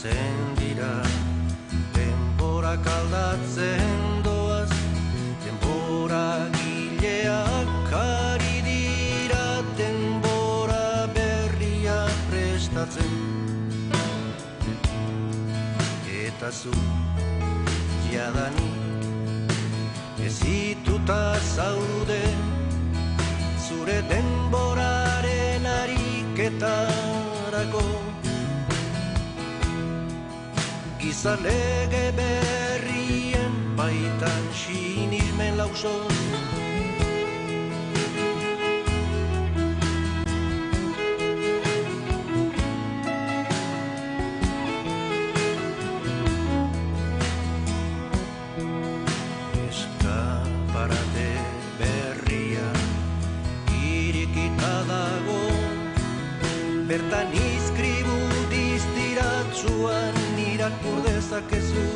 pasatzen dira, denborak aldatzen doaz, denbora gileak ari dira, denbora berria prestatzen. Eta zu jadanik ezituta zaude, zure denboraren ariketarako. Gizalege berrien baitan sinismen lausoz, eskaparate berria irikita dago, bertan izkribu distiratsuan irakur dezakezu.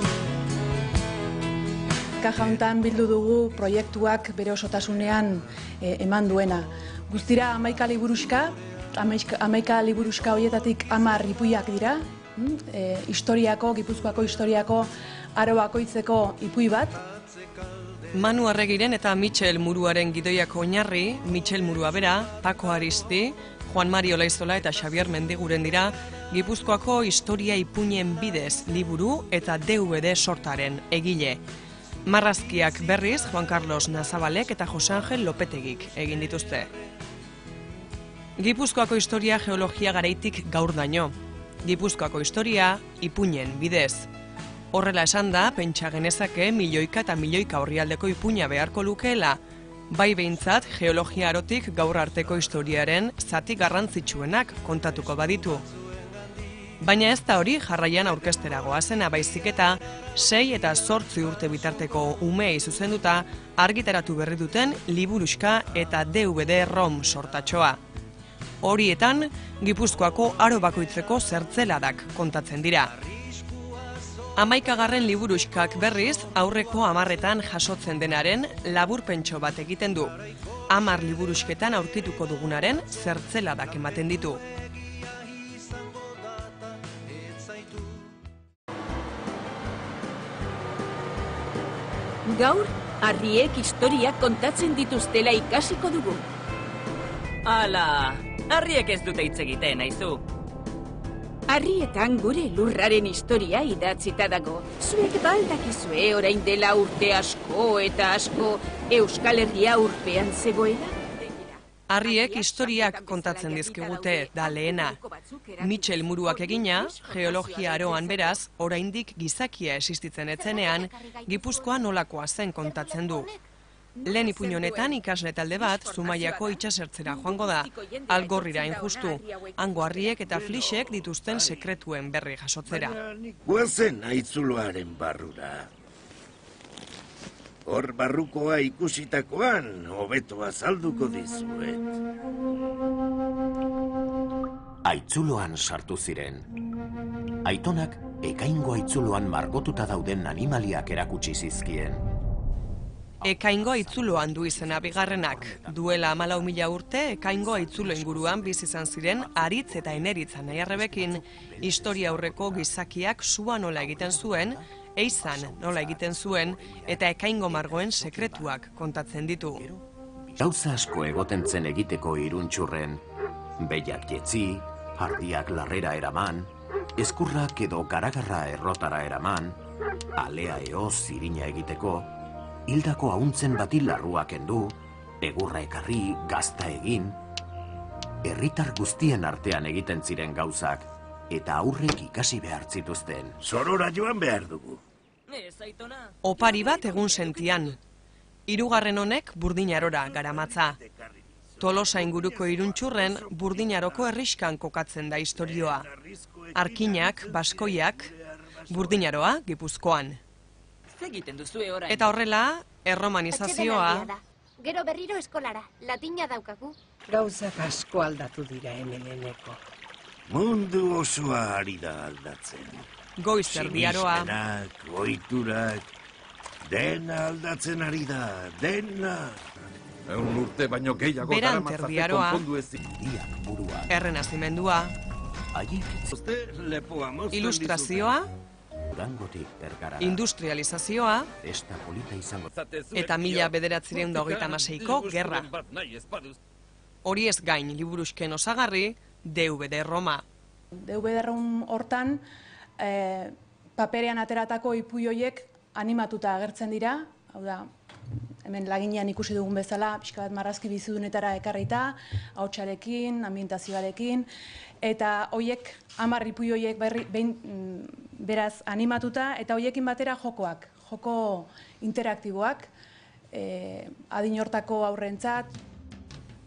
Kaja hontan bildu dugu proiektuak bere osotasunean eman duena. Guztira 11 liburuxka, 11 liburuxka horietatik 10 ipuiak dira. Historiako, Gipuzkoako historiako aro bakoitzeko ipui bat. Manu Arregiren eta Mitxel Muruaren gidoiak oinarri, Mitxel Murua bera, Pako Aristi, Juan Mari Olaizola eta Xabier Mendiguren dira Gipuzkoako historia ipuinen bidez liburu eta DVD sortaren egile. Marrazkiak berriz Juan Carlos Nazabalek eta Jose Angel Lopetegik egin dituzte. Gipuzkoako historia geologia garaitik gaurdaino. Gipuzkoako historia ipuinen bidez. Horrela esan da, pentsa genezake milioika eta milioika orrialdeko ipuina beharko lukeela, bai behintzat geologia arotik gaur arteko historiaren zati garrantzitsuenak kontatuko baditu. Baina ez da hori jarraian aurkeztera goazena, baizik eta 6 eta 8 urte bitarteko umeei zuzenduta argitaratu berri duten liburuxka eta DVD-ROM sortatxoa. Horietan, Gipuzkoako aro bakoitzeko zertzeladak kontatzen dira. 11. liburuxkak berriz aurreko 10etan jasotzen denaren laburpentxo bat egiten du. 10 liburuxketan aurkituko dugunaren zertzeladak ematen ditu. Gaur, harriek historiak kontatzen dituztela ikasiko dugu. Ala, harriek ez dute hitz egiten, aizu. Harrietan gure lurraren historia idatzita dago. Zuek baldakizue orain dela urte asko eta asko Euskal Herria urpean zegoela? Harriek historiak kontatzen dizkigute da lehena. Mitxel Muruak egina, geologia aroan beraz, oraindik gizakia existitzen etzenean, Gipuzkoa nolakoa zen kontatzen du. Lehen ipuin honetan ikasle talde bat Zumaiako itsasertzera joango da, Algorrira injustu, hango harriek eta flixek dituzten sekretuen berri jasotzera. Guazen aitzuloaren barrura. Hor barrukoa ikusitakoan, hobeto azalduko dizuet. Aitzuloan sartu ziren. Aitonak ekaingo aitzuloan margotuta dauden animaliak erakutsi zizkien. Ekaingo aitzuloan du izena bigarrenak. Duela 14.000 urte, ekaingo aitzulo inguruan bizi izan ziren Aritz eta Eneritza Naiarrebekin, historia aurreko gizakiak sua nola egiten zuen, eizan nola egiten zuen, eta ekaingo margoen sekretuak kontatzen ditu. Gauza asko egoten zen egiteko iruntxurren, behiak jetzi, ardiak larrera eraman, eskurrak edo garagarra errotara eraman, alea eoz irina egiteko, hildako ahuntzen bati larruak endu, egurra ekarri, gazta egin, herritar guztien artean egiten ziren gauzak, eta aurrek ikasi behar zituzten. Zorora joan behar dugu. Opari bat egun sentian. 3. honek Burdinarora garamatza. Tolosa inguruko iruntxurren Burdinaroko herriskan kokatzen da istorioa. Arkinak, baskoiak, Burdinaroa Gipuzkoan. Eta horrela, erromanizazioa... Gero berriro eskolara, latina daukagu. Gauzak asko aldatu dira hemeneneko. Mundu osoa ari da aldatzen. Goiz erdiaroa... Sinismenak, ohiturak, dena aldatzen ari da, dena. Urte baino gehiago Berant erdiaroa... Errenazimendua... Errenazimendua... Ilustrazioa, Durangotik Bergarara, industrializazioa, ez da polita izango. eta 1936ko gerra. Horiez gain liburuzken osagarri, DVD Roma. DVD Roma hortan, paperean ateratako ipuin horiek animatuta agertzen dira, hau da, hemen laginean ikusi dugun bezala, pixka bat marrazki bizidunetara ekarrita, ahotsarekin, ambientazioarekin, eta horiek, 10 ipuin horiek beraz animatuta, eta horiekin batera jokoak, joko interaktiboak, adin hortako aurrentzat.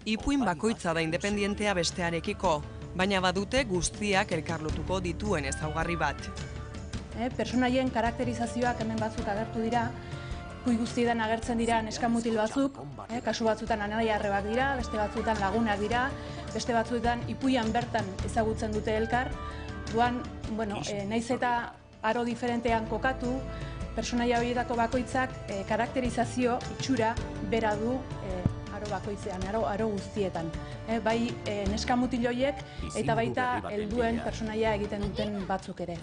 Ipuin bakoitza da independientea bestearekiko, baina badute guztiak elkarlotuko dituen ezaugarri bat. Personaien karakterizazioak hemen batzuk agertu dira, ipuin guztietan agertzen dira neskamutil batzuk, kasu batzuetan anaiarrebak dira, beste batzuetan lagunak dira, beste batzuetan ipuian bertan ezagutzen dute elkar, duan, naiz eta aro diferentean kokatu, personaia horietako bakoitzak karakterizazio itxura bera du aro bakoitzean, aro guztietan. Bai neskamutil horiek eta baita helduen personaia egiten duten batzuk ere.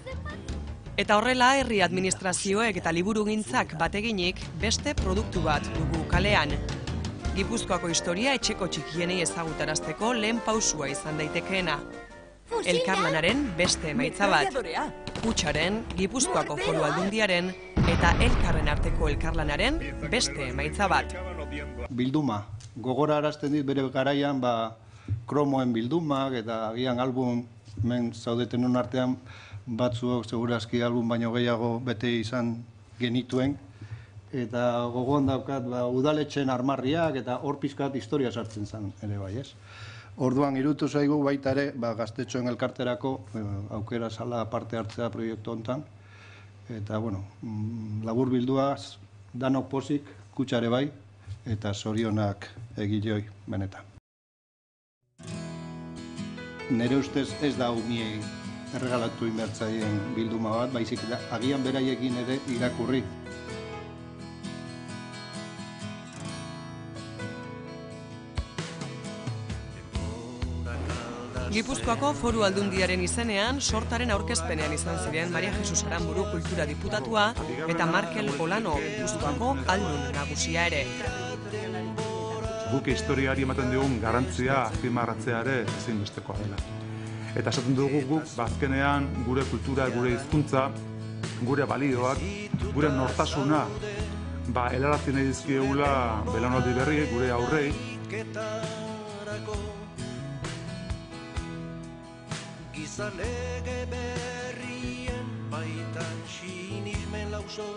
Eta horrela, herri administrazioek eta liburugintzak bateginik beste produktu bat dugu kalean. Gipuzkoako historia etxeko txikienei ezagutarazteko lehen pausua izan daitekeena. Elkarlanaren beste emaitza bat. Kutxaren, Gipuzkoako Foru Aldundiaren eta elkarren arteko elkarlanaren beste emaitza bat. Bilduma. Gogora arazten dit bere garaian kromoen bildumak eta agian album men zaudetenon artean batzuok segurazki album baino gehiago bete izan genituen. Eta gogoan daukat udaletxen armarriak eta hor pizkat historia sartzen zen ere bai, ez? Orduan irutu zaigu baita ere gaztetxoen elkarterako aukera zala parte hartzea proiektu honetan. Eta, labur bilduaz, danok pozik, kutxare bai, eta zorionak egileoi benetan. Nere ustez ez da umiei erregalatu inbertzaien bilduma bat, baizik agian beraiekin ere irakurri. Gipuzkoako Foru Aldundiaren izenean, sortaren aurkezpenean izan ziren Maria Jesus Aranburu kultura diputatua eta Markel Olano Gipuzkoako aldun nagusia ere. Guk historiari ematen dugun garrantzia azpimarratzea ere ezinbestekoa dela. Eta esaten dugu guk azkenean gure kultura, gure hizkuntza, gure balioak, gure nortasuna helarazi nahi dizkiegula belaunaldi berriek, gure aurrei. Gizalege berrien baitan sinismen lauso